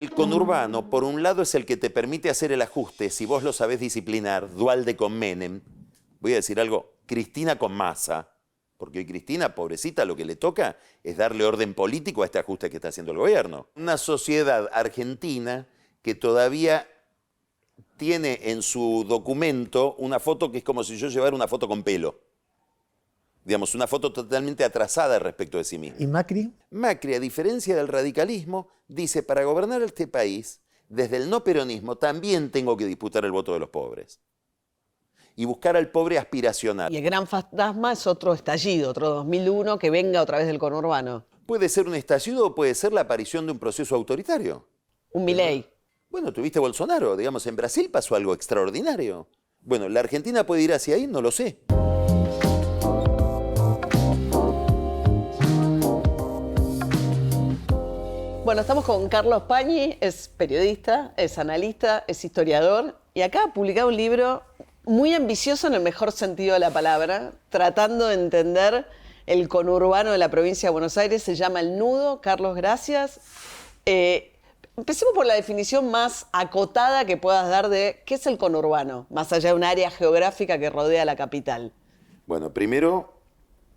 El conurbano, por un lado, es el que te permite hacer el ajuste, si vos lo sabés disciplinar, Duhalde con Menem. Voy a decir algo, Cristina con Massa, porque hoy Cristina, pobrecita, lo que le toca es darle orden político a este ajuste que está haciendo el gobierno. Una sociedad argentina que todavía tiene en su documento una foto que es como si yo llevara una foto con pelo. Digamos, una foto totalmente atrasada respecto de sí misma. ¿Y Macri? Macri, a diferencia del radicalismo, dice, para gobernar este país, desde el no peronismo, también tengo que disputar el voto de los pobres. Y buscar al pobre aspiracional. Y el gran fantasma es otro estallido, otro 2001, que venga otra vez del conurbano. Puede ser un estallido o puede ser la aparición de un proceso autoritario. Un Milei. Bueno, tuviste Bolsonaro, digamos, en Brasil pasó algo extraordinario. Bueno, ¿la Argentina puede ir hacia ahí? No lo sé. Bueno, estamos con Carlos Pañi, es periodista, es analista, es historiador y acá ha publicado un libro muy ambicioso en el mejor sentido de la palabra, tratando de entender el conurbano de la provincia de Buenos Aires. Se llama El Nudo. Carlos, gracias. Empecemos por la definición más acotada que puedas dar de qué es el conurbano, más allá de un área geográfica que rodea la capital. Bueno, primero,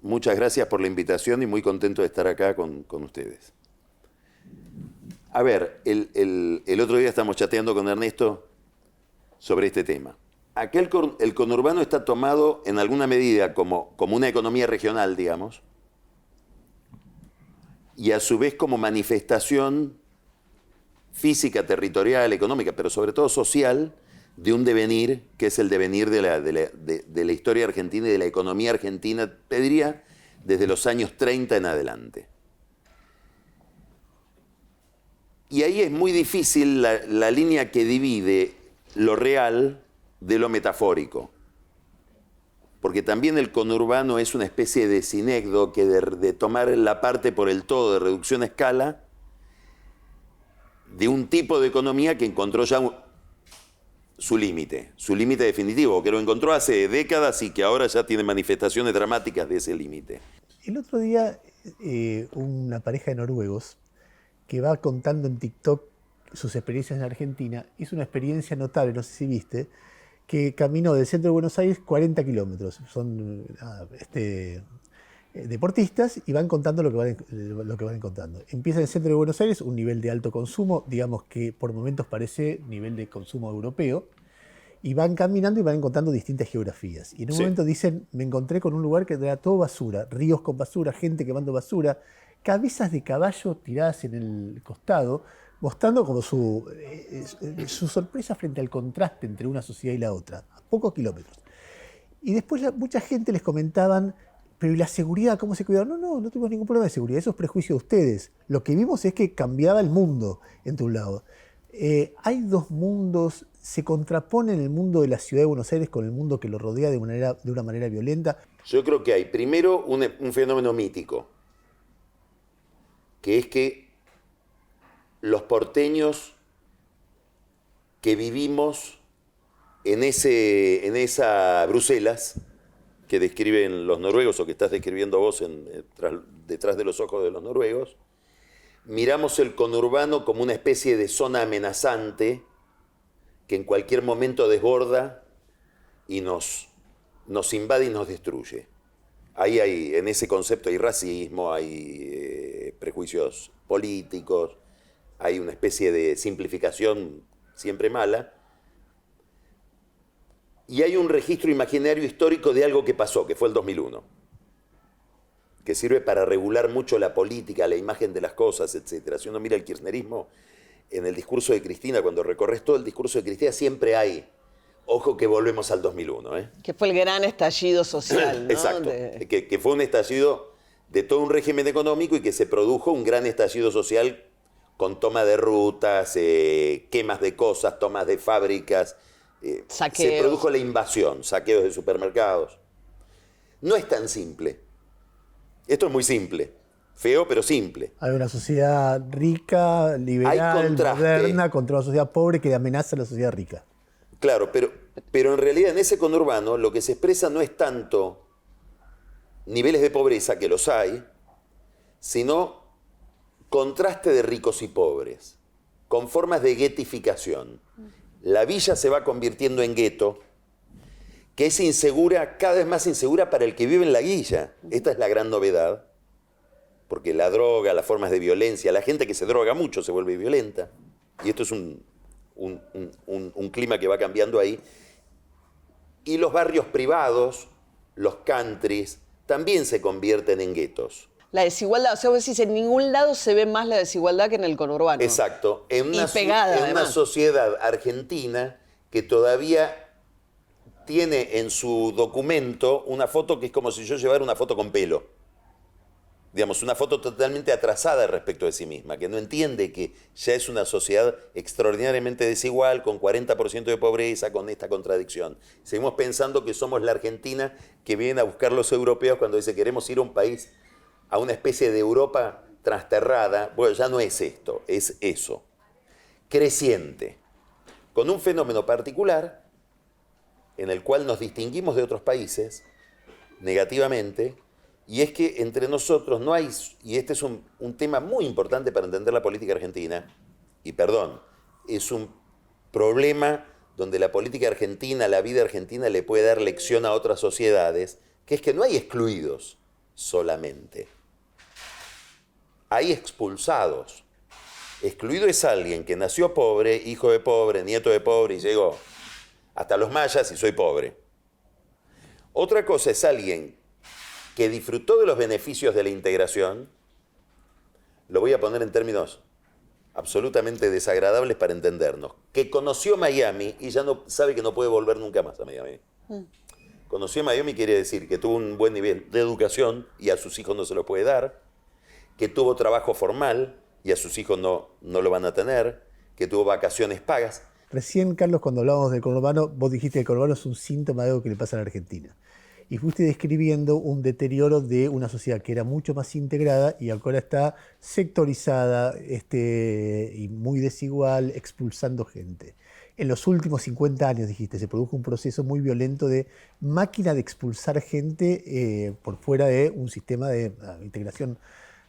muchas gracias por la invitación y muy contento de estar acá con ustedes. A ver, el otro día estamos chateando con Ernesto sobre este tema. Acá el conurbano está tomado en alguna medida como una economía regional, digamos, y a su vez como manifestación física, territorial, económica, pero sobre todo social, de un devenir que es el devenir de la historia argentina y de la economía argentina, te diría, desde los años 30 en adelante. Y ahí es muy difícil la línea que divide lo real de lo metafórico. Porque también el conurbano es una especie de sinécdo que de tomar la parte por el todo, de reducción a escala, de un tipo de economía que encontró ya su límite definitivo, que lo encontró hace décadas y que ahora ya tiene manifestaciones dramáticas de ese límite. El otro día una pareja de noruegos que va contando en TikTok sus experiencias en Argentina, hizo una experiencia notable, no sé si viste, que caminó del centro de Buenos Aires 40 kilómetros. Son deportistas y van contando lo que van encontrando. Empieza en el centro de Buenos Aires, un nivel de alto consumo, digamos que por momentos parece nivel de consumo europeo, y van caminando y van encontrando distintas geografías. Y en un momento dicen, me encontré con un lugar que era todo basura, ríos con basura, gente quemando basura, cabezas de caballo tiradas en el costado, mostrando como su sorpresa frente al contraste entre una sociedad y la otra, a pocos kilómetros. Y después mucha gente les comentaban, pero ¿y la seguridad? ¿Cómo se cuidaron? No tuvimos ningún problema de seguridad, eso es prejuicio de ustedes. Lo que vimos es que cambiaba el mundo entre un lado. Hay dos mundos, se contraponen el mundo de la ciudad de Buenos Aires con el mundo que lo rodea de una manera violenta. Yo creo que hay primero un fenómeno mítico, que es que los porteños que vivimos en esa Bruselas que describen los noruegos o que estás describiendo vos detrás de los ojos de los noruegos, miramos el conurbano como una especie de zona amenazante que en cualquier momento desborda y nos invade y nos destruye. Ahí en ese concepto hay racismo, hay prejuicios políticos, hay una especie de simplificación siempre mala, y hay un registro imaginario histórico de algo que pasó, que fue el 2001, que sirve para regular mucho la política, la imagen de las cosas, etc. Si uno mira el kirchnerismo, en el discurso de Cristina, cuando recorres todo el discurso de Cristina, siempre hay, ojo que volvemos al 2001, ¿eh? Que fue el gran estallido social, ¿no? Exacto, que fue un estallido de todo un régimen económico y que se produjo un gran estallido social con toma de rutas, quemas de cosas, tomas de fábricas. Se produjo la invasión, saqueos de supermercados. No es tan simple. Esto es muy simple. Feo, pero simple. Hay una sociedad rica, liberal, moderna, contra una sociedad pobre que amenaza a la sociedad rica. Claro, pero en realidad en ese conurbano lo que se expresa no es tanto niveles de pobreza, que los hay, sino contraste de ricos y pobres. con formas de guetificación. La villa se va convirtiendo en gueto, que es insegura, cada vez más insegura para el que vive en la villa. Esta es la gran novedad, porque la droga, las formas de violencia, la gente que se droga mucho se vuelve violenta, y esto es un clima que va cambiando ahí. Y los barrios privados, los countries, también se convierten en guetos. La desigualdad, o sea, vos decís, en ningún lado se ve más la desigualdad que en el conurbano. Exacto. En una, pegada, en una sociedad argentina que todavía tiene en su documento una foto que es como si yo llevara una foto con pelo. Digamos, una foto totalmente atrasada respecto de sí misma, que no entiende que ya es una sociedad extraordinariamente desigual, con 40% de pobreza, con esta contradicción. Seguimos pensando que somos la Argentina que vienen a buscar los europeos cuando dice queremos ir a un país, a una especie de Europa trasterrada. Bueno, ya no es esto, es eso. Creciente, con un fenómeno particular en el cual nos distinguimos de otros países negativamente, y es que entre nosotros no hay, y este es un tema muy importante para entender la política argentina, y perdón, es un problema donde la política argentina, la vida argentina le puede dar lección a otras sociedades, que es que no hay excluidos solamente. Hay expulsados. Excluido es alguien que nació pobre, hijo de pobre, nieto de pobre y llegó hasta los mayas y soy pobre. Otra cosa es alguien que disfrutó de los beneficios de la integración, lo voy a poner en términos absolutamente desagradables para entendernos, que conoció Miami y ya no sabe que no puede volver nunca más a Miami. Conoció Miami quiere decir que tuvo un buen nivel de educación y a sus hijos no se lo puede dar, que tuvo trabajo formal y a sus hijos no lo van a tener, que tuvo vacaciones pagas. Recién, Carlos, cuando hablábamos del conurbano, vos dijiste que el conurbano es un síntoma de algo que le pasa a la Argentina. Y fuiste describiendo un deterioro de una sociedad que era mucho más integrada y ahora está sectorizada y muy desigual, expulsando gente. En los últimos 50 años, dijiste, se produjo un proceso muy violento de máquina de expulsar gente por fuera de un sistema de integración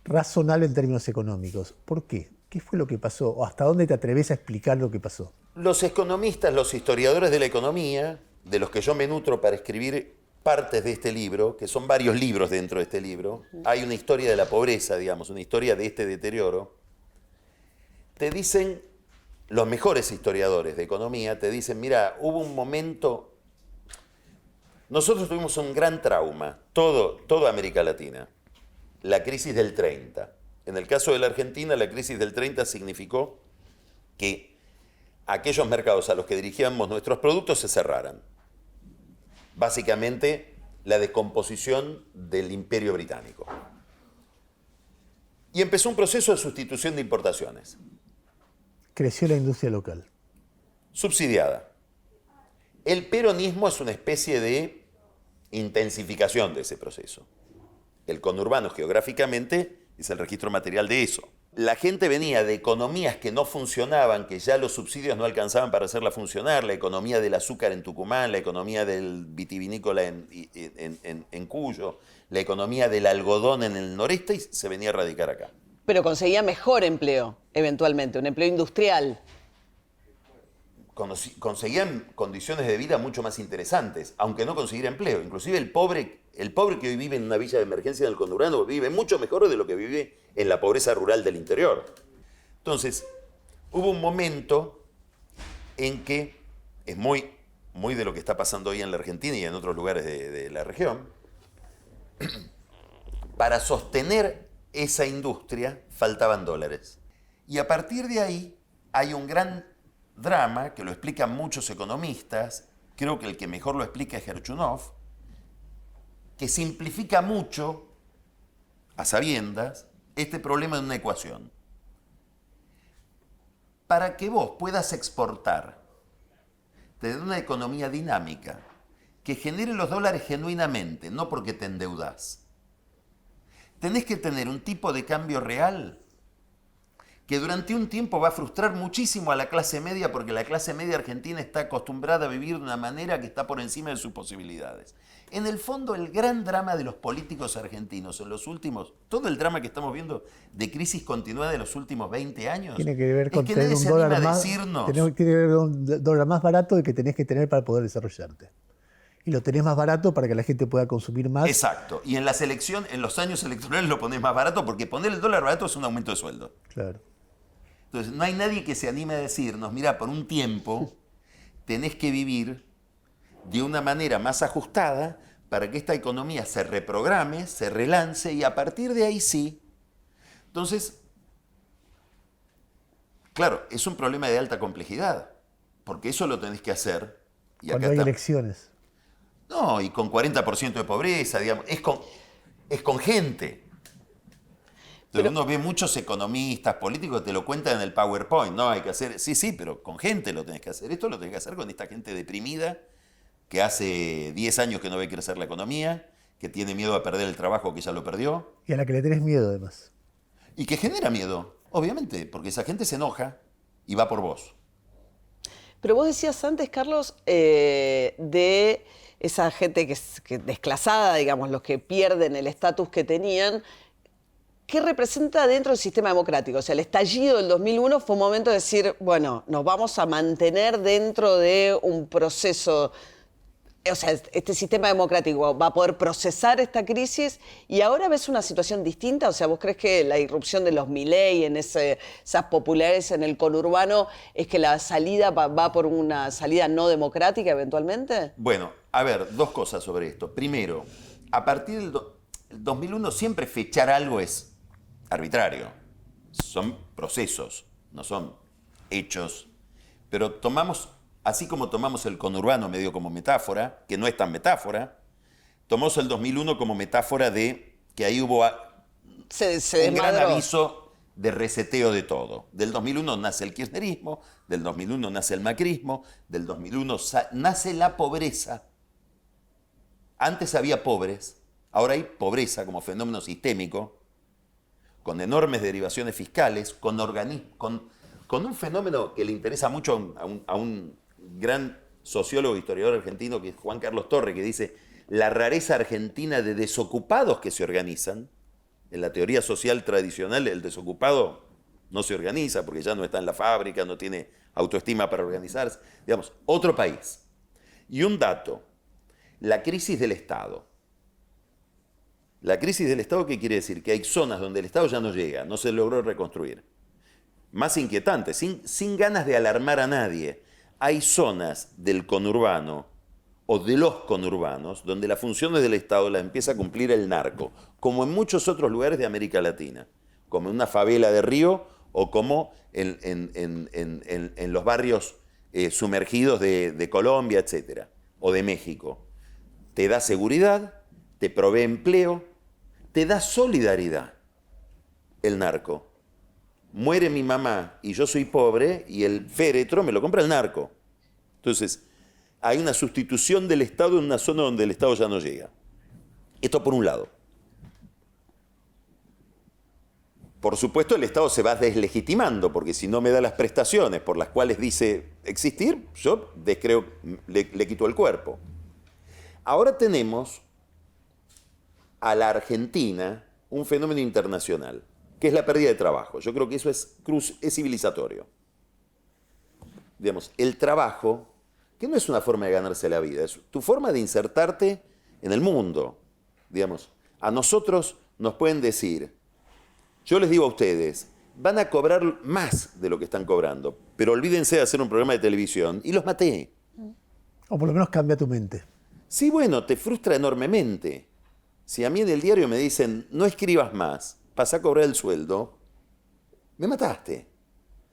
razonable en términos económicos. ¿Por qué? ¿Qué fue lo que pasó? ¿O hasta dónde te atreves a explicar lo que pasó? Los economistas, los historiadores de la economía, de los que yo me nutro para escribir partes de este libro, que son varios libros dentro de este libro, hay una historia de la pobreza, digamos, una historia de este deterioro, te dicen, los mejores historiadores de economía, te dicen, mira, hubo un momento, nosotros tuvimos un gran trauma, toda América Latina, la crisis del 30. En el caso de la Argentina, la crisis del 30 significó que aquellos mercados a los que dirigíamos nuestros productos se cerraran. Básicamente, la descomposición del Imperio Británico. Y empezó un proceso de sustitución de importaciones. Creció la industria local. Subsidiada. El peronismo es una especie de intensificación de ese proceso. El conurbano geográficamente es el registro material de eso. La gente venía de economías que no funcionaban, que ya los subsidios no alcanzaban para hacerla funcionar, la economía del azúcar en Tucumán, la economía del vitivinícola en Cuyo, la economía del algodón en el noreste, y se venía a radicar acá. Pero conseguía mejor empleo, eventualmente, un empleo industrial. Conseguían condiciones de vida mucho más interesantes, aunque no consiguiera empleo. Inclusive el pobre que hoy vive en una villa de emergencia en el conurbano vive mucho mejor de lo que vive en la pobreza rural del interior. Entonces, hubo un momento en que, es muy de lo que está pasando hoy en la Argentina y en otros lugares de la región, para sostener esa industria faltaban dólares. Y a partir de ahí hay un gran drama que lo explican muchos economistas, creo que el que mejor lo explica es Gerchunov, que simplifica mucho, a sabiendas, este problema en una ecuación. Para que vos puedas exportar, tener una economía dinámica, que genere los dólares genuinamente, no porque te endeudás, tenés que tener un tipo de cambio real que durante un tiempo va a frustrar muchísimo a la clase media, porque la clase media argentina está acostumbrada a vivir de una manera que está por encima de sus posibilidades. En el fondo, el gran drama de los políticos argentinos en los últimos, todo el drama que estamos viendo de crisis continuada de los últimos 20 años, Tiene que ver con es que tener nadie un se anima dólar a más, decirnos. tiene que ver con un dólar más barato del que tenés que tener para poder desarrollarte. Y lo tenés más barato para que la gente pueda consumir más. Exacto. Y en las elecciones, en los años electorales lo ponés más barato, porque poner el dólar barato es un aumento de sueldo. Claro. Entonces, no hay nadie que se anime a decirnos, mira, por un tiempo tenés que vivir de una manera más ajustada para que esta economía se reprograme, se relance y a partir de ahí sí. Entonces, claro, es un problema de alta complejidad, porque eso lo tenés que hacer. Y Cuando acá hay está. elecciones. No, y con 40% de pobreza, digamos, es con gente. Entonces, uno ve muchos economistas, políticos, te lo cuentan en el PowerPoint, ¿no? Hay que hacer, sí, pero con gente lo tenés que hacer. Esto lo tenés que hacer con esta gente deprimida, que hace 10 años que no ve crecer la economía, que tiene miedo a perder el trabajo que ya lo perdió, Y a la que le tenés miedo, además. y que genera miedo, obviamente, porque esa gente se enoja y va por vos. Pero vos decías antes, Carlos, de esa gente que desclasada, digamos, los que pierden el estatus que tenían. ¿Qué representa dentro del sistema democrático? O sea, el estallido del 2001 fue un momento de decir, bueno, nos vamos a mantener dentro de un proceso. O sea, este sistema democrático va a poder procesar esta crisis y ahora ves una situación distinta. O sea, ¿vos crees que la irrupción de los Milei en esas populares en el conurbano es que la salida va por una salida no democrática eventualmente? Bueno, a ver, dos cosas sobre esto. Primero, a partir del 2001 siempre fechar algo es arbitrario. Son procesos, no son hechos. Pero tomamos, así como tomamos el conurbano medio como metáfora, que no es tan metáfora, tomamos el 2001 como metáfora de que ahí hubo Se un gran desmadró. aviso de reseteo de todo. Del 2001 nace el kirchnerismo, del 2001 nace el macrismo, del 2001 nace la pobreza. Antes había pobres, ahora hay pobreza como fenómeno sistémico, con enormes derivaciones fiscales, con un fenómeno que le interesa mucho a un gran sociólogo e historiador argentino, que es Juan Carlos Torre, que dice la rareza argentina de desocupados que se organizan. En la teoría social tradicional, el desocupado no se organiza porque ya no está en la fábrica, no tiene autoestima para organizarse. Digamos, otro país. Y un dato, la crisis del Estado. La crisis del Estado, ¿qué quiere decir? Que hay zonas donde el Estado ya no llega, no se logró reconstruir. Más inquietante, sin ganas de alarmar a nadie, hay zonas del conurbano o de los conurbanos donde las funciones del Estado las empieza a cumplir el narco, como en muchos otros lugares de América Latina, como en una favela de Río o como en los barrios sumergidos de Colombia, etcétera, o de México. Te da seguridad, te provee empleo, te da solidaridad el narco. Muere mi mamá y yo soy pobre y el féretro me lo compra el narco. Entonces, hay una sustitución del Estado en una zona donde el Estado ya no llega. Esto por un lado. Por supuesto, el Estado se va deslegitimando, porque si no me da las prestaciones por las cuales dice existir, yo descreo, le quito el cuerpo. Ahora tenemos a la Argentina un fenómeno internacional, que es la pérdida de trabajo. Yo creo que eso es civilizatorio. Digamos, el trabajo, que no es una forma de ganarse la vida, es tu forma de insertarte en el mundo. Digamos, a nosotros nos pueden decir, yo les digo a ustedes, van a cobrar más de lo que están cobrando, pero olvídense de hacer un programa de televisión, y los maté. O por lo menos cambia tu mente. Sí, bueno, te frustra enormemente. Si a mí en el diario me dicen, no escribas más, pasá a cobrar el sueldo, me mataste.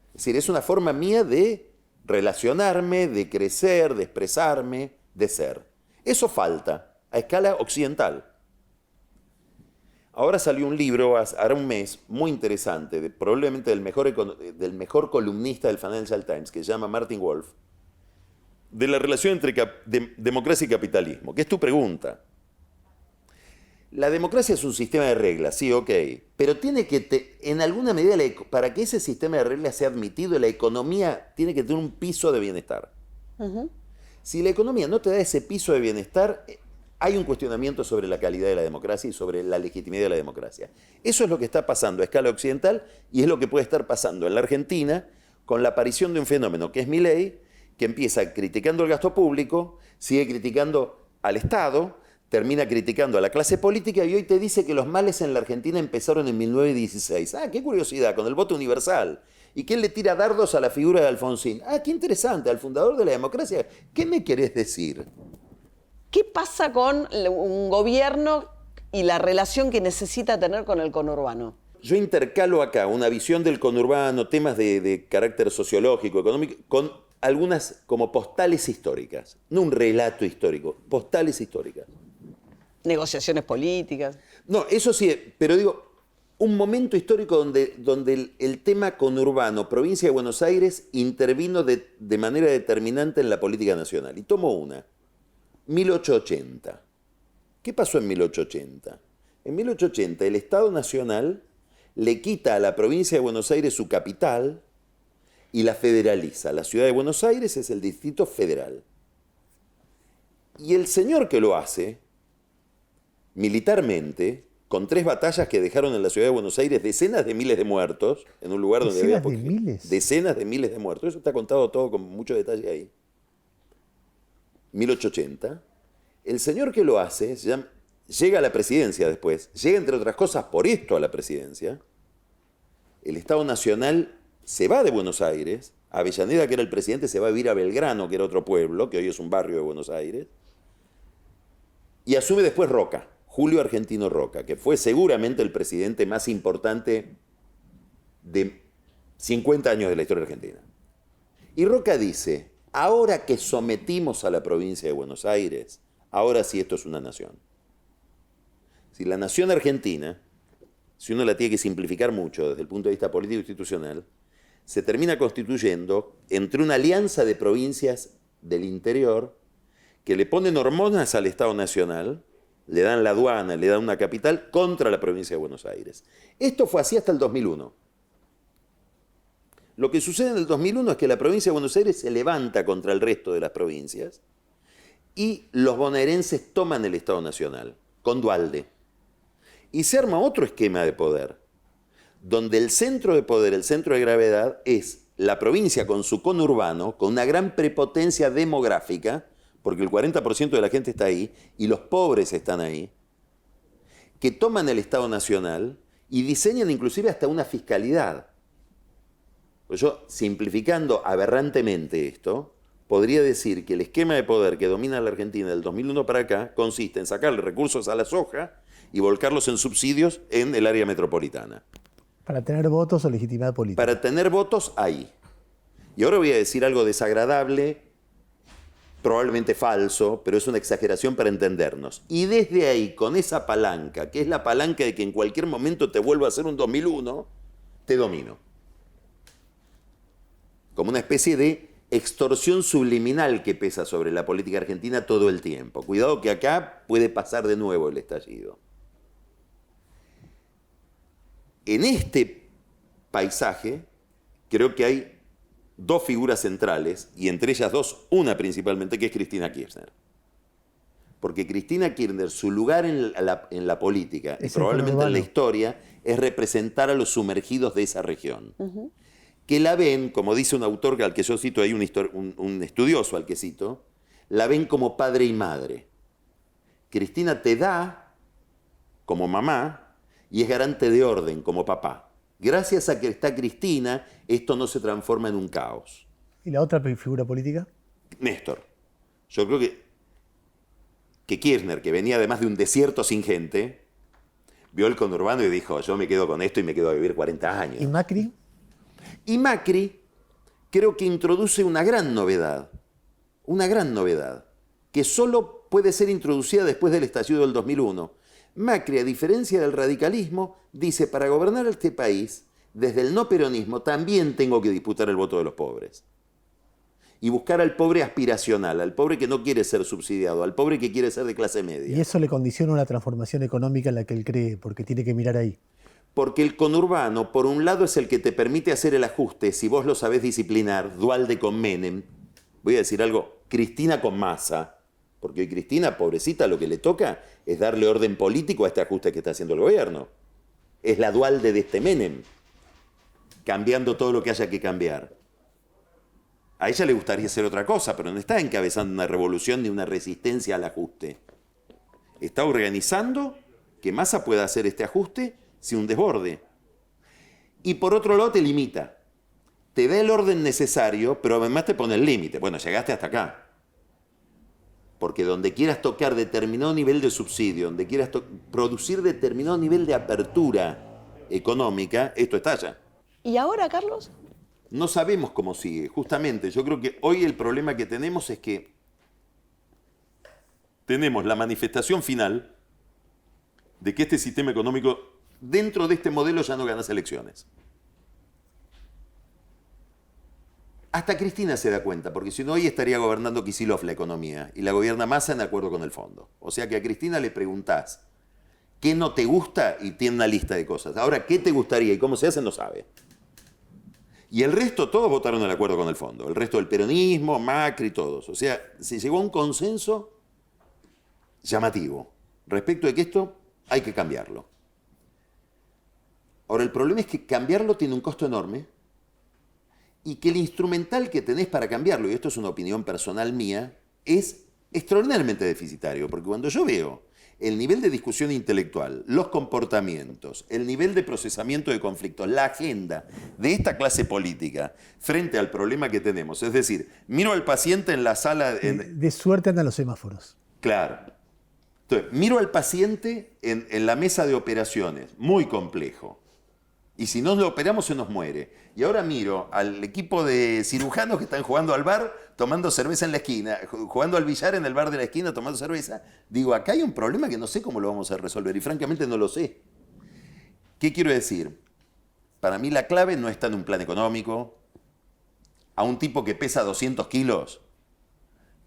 Es decir, es una forma mía de relacionarme, de crecer, de expresarme, de ser. Eso falta a escala occidental. Ahora salió un libro, hará un mes, muy interesante, probablemente del mejor columnista del Financial Times, que se llama Martin Wolf, de la relación entre democracia y capitalismo, que es tu pregunta. La democracia es un sistema de reglas, sí, ok. Pero tiene que, en alguna medida, para que ese sistema de reglas sea admitido, la economía tiene que tener un piso de bienestar. Si la economía no te da ese piso de bienestar, hay un cuestionamiento sobre la calidad de la democracia y sobre la legitimidad de la democracia. Eso es lo que está pasando a escala occidental y es lo que puede estar pasando en la Argentina con la aparición de un fenómeno que es Milei, que empieza criticando el gasto público, sigue criticando al Estado, termina criticando a la clase política y hoy te dice que los males en la Argentina empezaron en 1916. Ah, qué curiosidad, con el voto universal. Y que él le tira dardos a la figura de Alfonsín. Ah, qué interesante, al fundador de la democracia. ¿Qué me querés decir? ¿Qué pasa con un gobierno y la relación que necesita tener con el conurbano? Yo intercalo acá una visión del conurbano, temas de carácter sociológico, económico, con algunas como postales históricas. No un relato histórico, postales históricas. Negociaciones políticas. No, eso sí, pero digo, un momento histórico donde el tema conurbano, provincia de Buenos Aires, intervino de manera determinante en la política nacional. Y tomo una, 1880. ¿Qué pasó en 1880? En 1880 el Estado Nacional le quita a la provincia de Buenos Aires su capital y la federaliza. La ciudad de Buenos Aires es el Distrito Federal. Y el señor que lo hace, militarmente, con 3 batallas que dejaron en la ciudad de Buenos Aires decenas de miles de muertos, en un lugar donde había decenas de miles de muertos. Eso está contado todo con mucho detalle ahí. 1880. El señor que lo hace llega a la presidencia después. Llega, entre otras cosas, por esto a la presidencia. El Estado Nacional se va de Buenos Aires. Avellaneda, que era el presidente, se va a vivir a Belgrano, que era otro pueblo, que hoy es un barrio de Buenos Aires. Y asume después Roca, Julio Argentino Roca, que fue seguramente el presidente más importante de 50 años de la historia argentina. Y Roca dice, ahora que sometimos a la provincia de Buenos Aires, ahora sí esto es una nación. Si la nación argentina, si uno la tiene que simplificar mucho desde el punto de vista político e institucional, se termina constituyendo entre una alianza de provincias del interior que le ponen hormonas al Estado Nacional, le dan la aduana, le dan una capital contra la provincia de Buenos Aires. Esto fue así hasta el 2001. Lo que sucede en el 2001 es que la provincia de Buenos Aires se levanta contra el resto de las provincias y los bonaerenses toman el Estado Nacional, con Duhalde. Y se arma otro esquema de poder, donde el centro de poder, el centro de gravedad, es la provincia con su conurbano, con una gran prepotencia demográfica, porque el 40% de la gente está ahí, y los pobres están ahí, que toman el Estado Nacional y diseñan inclusive hasta una fiscalidad. Pues yo, simplificando aberrantemente esto, podría decir que el esquema de poder que domina la Argentina del 2001 para acá consiste en sacarle recursos a la soja y volcarlos en subsidios en el área metropolitana. Para tener votos o legitimidad política. Para tener votos ahí. Y ahora voy a decir algo desagradable, probablemente falso, pero es una exageración para entendernos. Y desde ahí, con esa palanca, que es la palanca de que en cualquier momento te vuelva a hacer un 2001, te domino. Como una especie de extorsión subliminal que pesa sobre la política argentina todo el tiempo. Cuidado que acá puede pasar de nuevo el estallido. En este paisaje creo que hay 2 figuras centrales, y entre ellas 2, una principalmente, que es Cristina Kirchner. Porque Cristina Kirchner, su lugar en la política, y probablemente en la historia, es representar a los sumergidos de esa región. Que la ven, como dice un autor al que yo cito, hay un estudioso al que cito, la ven como padre y madre. Cristina te da como mamá y es garante de orden como papá. Gracias a que está Cristina, esto no se transforma en un caos. ¿Y la otra figura política? Néstor. Yo creo que Kirchner, que venía además de un desierto sin gente, vio el conurbano y dijo, yo me quedo con esto y me quedo a vivir 40 años. ¿Y Macri? Y Macri creo que introduce una gran novedad, que solo puede ser introducida después del estallido del 2001. Macri, a diferencia del radicalismo, dice, para gobernar este país, desde el no peronismo, también tengo que disputar el voto de los pobres. y buscar al pobre aspiracional, al pobre que no quiere ser subsidiado, al pobre que quiere ser de clase media. Y eso le condiciona una transformación económica en la que él cree, porque tiene que mirar ahí. Porque el conurbano, por un lado, es el que te permite hacer el ajuste, si vos lo sabés disciplinar, Duhalde con Menem. Voy a decir algo, Cristina con Massa, porque hoy Cristina, pobrecita, lo que le toca es darle orden político a este ajuste que está haciendo el gobierno. Es la Duhalde de este Menem, cambiando todo lo que haya que cambiar. A ella le gustaría hacer otra cosa, pero no está encabezando una revolución ni una resistencia al ajuste. Está organizando que Massa pueda hacer este ajuste sin un desborde. Y por otro lado te limita. Te da el orden necesario, pero además te pone el límite. Bueno, llegaste hasta acá. Porque donde quieras tocar determinado nivel de subsidio, donde quieras producir determinado nivel de apertura económica, esto estalla. ¿Y ahora, Carlos? No sabemos cómo sigue. Justamente, yo creo que hoy el problema que tenemos es que tenemos la manifestación final de que este sistema económico, dentro de este modelo, ya no ganas elecciones. Hasta Cristina se da cuenta, porque si no, hoy estaría gobernando Kicillof la economía, y la gobierna Massa en acuerdo con el fondo. O sea que a Cristina le preguntás qué no te gusta y tiene una lista de cosas. Ahora, ¿qué te gustaría y cómo se hace? No sabe. Y el resto, todos votaron en acuerdo con el fondo. El resto del peronismo, Macri, todos. O sea, se llegó a un consenso llamativo respecto de que esto hay que cambiarlo. Ahora, el problema es que cambiarlo tiene un costo enorme y que el instrumental que tenés para cambiarlo, y esto es una opinión personal mía, es extraordinariamente deficitario. Porque cuando yo veo el nivel de discusión intelectual, los comportamientos, el nivel de procesamiento de conflictos, la agenda de esta clase política frente al problema que tenemos, es decir, miro al paciente en la sala... De suerte andan los semáforos. Claro. Entonces, miro al paciente en la mesa de operaciones, muy complejo. Y si no lo operamos se nos muere. Y ahora miro al equipo de cirujanos que están jugando al bar, tomando cerveza en la esquina, jugando al billar en el bar de la esquina, tomando cerveza. Digo, acá hay un problema que no sé cómo lo vamos a resolver y francamente no lo sé. ¿Qué quiero decir? Para mí la clave no está en un plan económico. A un tipo que pesa 200 kilos,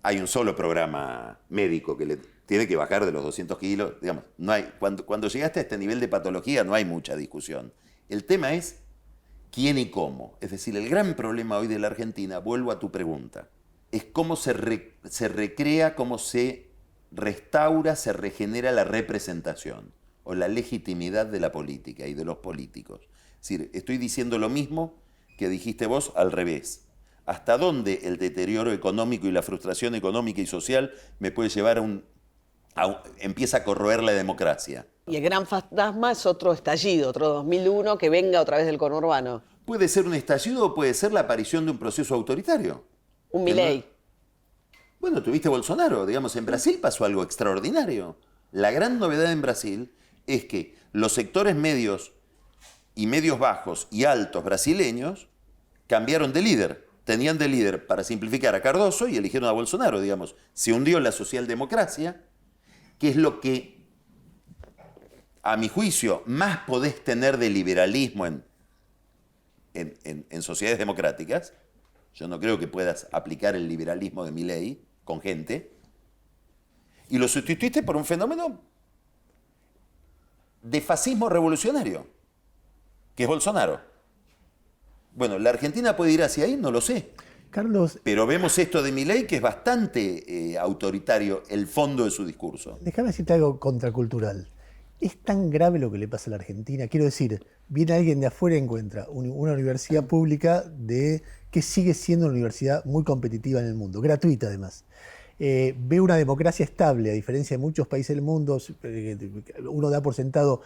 hay un solo programa médico que le tiene que bajar de los 200 kilos. Digamos, no hay, cuando llegaste a este nivel de patología no hay mucha discusión. El tema es quién y cómo. Es decir, el gran problema hoy de la Argentina, vuelvo a tu pregunta, es cómo se recrea, cómo se restaura, se regenera la representación o la legitimidad de la política y de los políticos. Es decir, estoy diciendo lo mismo que dijiste vos al revés. ¿Hasta dónde el deterioro económico y la frustración económica y social me puede llevar empieza a corroer la democracia? Y el gran fantasma es otro estallido, otro 2001 que venga otra vez del conurbano. Puede ser un estallido o puede ser la aparición de un proceso autoritario. Un Milei. Bueno, tuviste Bolsonaro, digamos, en Brasil pasó algo extraordinario. La gran novedad en Brasil es que los sectores medios y medios bajos y altos brasileños cambiaron de líder. Tenían de líder, para simplificar, a Cardoso y eligieron a Bolsonaro, digamos. Se hundió la socialdemocracia, que es lo que, a mi juicio, más podés tener de liberalismo en sociedades democráticas. Yo no creo que puedas aplicar el liberalismo de Milei con gente. Y lo sustituiste por un fenómeno de fascismo revolucionario, que es Bolsonaro. Bueno, ¿la Argentina puede ir hacia ahí? No lo sé. Carlos, pero vemos esto de Milei que es bastante autoritario, el fondo de su discurso. déjame decirte algo contracultural. ¿Es tan grave lo que le pasa a la Argentina? Quiero decir, viene alguien de afuera y encuentra una universidad pública que sigue siendo una universidad muy competitiva en el mundo, gratuita además. Ve una democracia estable, a diferencia de muchos países del mundo. Uno da por sentado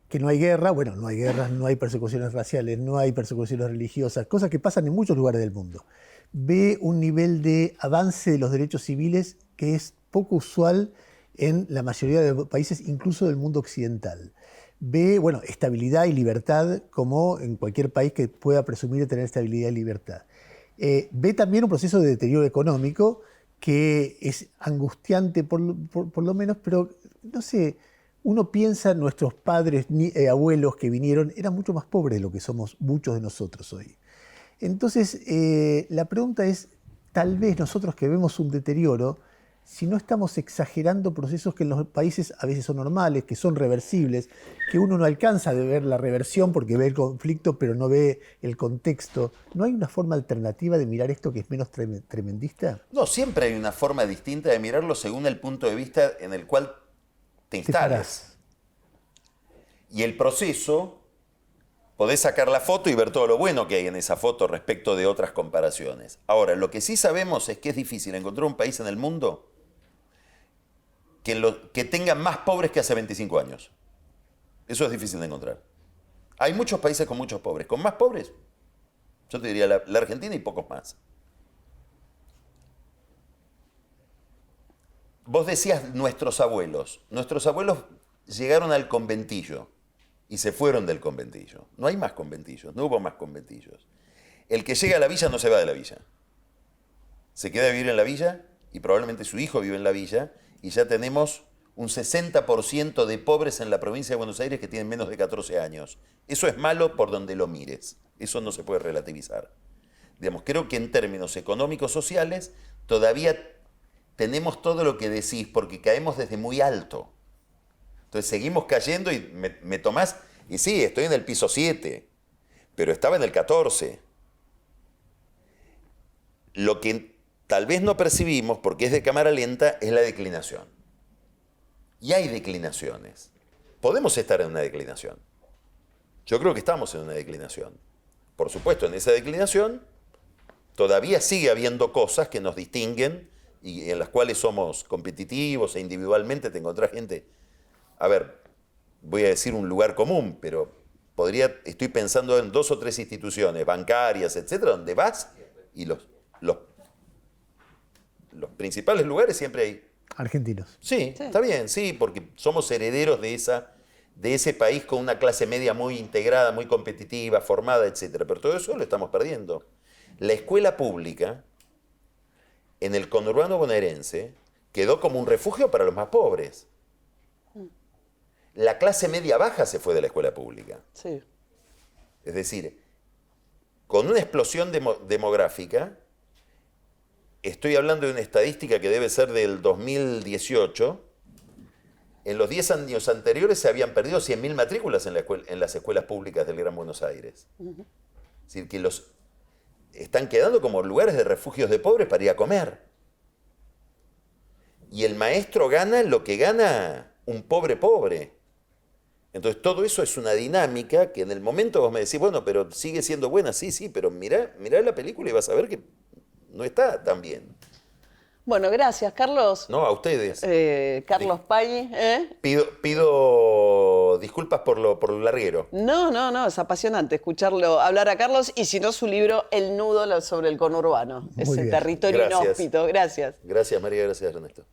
que no hay guerra. Bueno, no hay guerras, no hay persecuciones raciales, no hay persecuciones religiosas, cosas que pasan en muchos lugares del mundo. Ve un nivel de avance de los derechos civiles que es poco usual en la mayoría de los países, incluso del mundo occidental. Ve, bueno, estabilidad y libertad como en cualquier país que pueda presumir de tener estabilidad y libertad. Ve también un proceso de deterioro económico que es angustiante por lo menos, pero no sé, uno piensa en nuestros padres, abuelos que vinieron, eran mucho más pobres de lo que somos muchos de nosotros hoy. Entonces, la pregunta es, tal vez nosotros que vemos un deterioro, si no estamos exagerando procesos que en los países a veces son normales, que son reversibles, que uno no alcanza de ver la reversión porque ve el conflicto pero no ve el contexto. ¿No hay una forma alternativa de mirar esto que es menos tremendista? No, siempre hay una forma distinta de mirarlo según el punto de vista en el cual te instales. parás. Y el proceso, podés sacar la foto y ver todo lo bueno que hay en esa foto respecto de otras comparaciones. Ahora, lo que sí sabemos es que es difícil encontrar un país en el mundo que tenga más pobres que hace 25 años. Eso es difícil de encontrar. Hay muchos países con muchos pobres. Con más pobres, yo te diría la Argentina y pocos más. Vos decías nuestros abuelos. Nuestros abuelos llegaron al conventillo y se fueron del conventillo. No hay más conventillos, no hubo más conventillos. El que llega a la villa no se va de la villa. Se queda a vivir en la villa y probablemente su hijo vive en la villa y ya tenemos un 60% de pobres en la provincia de Buenos Aires que tienen menos de 14 años. Eso es malo por donde lo mires. Eso no se puede relativizar. Digamos, creo que en términos económicos sociales todavía tenemos todo lo que decís porque caemos desde muy alto. Entonces seguimos cayendo y me tomás, y sí, estoy en el piso 7, pero estaba en el 14. Lo que tal vez no percibimos, porque es de cámara lenta, es la declinación. Y hay declinaciones. Podemos estar en una declinación. Yo creo que estamos en una declinación. Por supuesto, en esa declinación todavía sigue habiendo cosas que nos distinguen y en las cuales somos competitivos e individualmente te encontrás gente. A ver, voy a decir un lugar común, pero estoy pensando en 2 o 3 instituciones bancarias, etcétera, donde vas y los principales lugares siempre hay. Argentinos. Sí, está bien, sí, porque somos herederos de ese país con una clase media muy integrada, muy competitiva, formada, etcétera. Pero todo eso lo estamos perdiendo. La escuela pública en el conurbano bonaerense quedó como un refugio para los más pobres. La clase media baja se fue de la escuela pública. Sí. Es decir, con una explosión demográfica, estoy hablando de una estadística que debe ser del 2018, en los 10 años anteriores se habían perdido 100.000 matrículas en las escuelas públicas del Gran Buenos Aires. Es decir, que están quedando como lugares de refugios de pobres para ir a comer. Y el maestro gana lo que gana un pobre. Entonces todo eso es una dinámica que en el momento vos me decís, bueno, pero sigue siendo buena, sí, pero mirá la película y vas a ver que no está tan bien. Bueno, gracias, Carlos. No, a ustedes. Carlos Pañi. Pido disculpas por lo larguero. No, es apasionante escucharlo hablar a Carlos y si no su libro El nudo sobre el conurbano, Muy ese bien. territorio Gracias. inhóspito. Gracias. Gracias, María, gracias, Ernesto.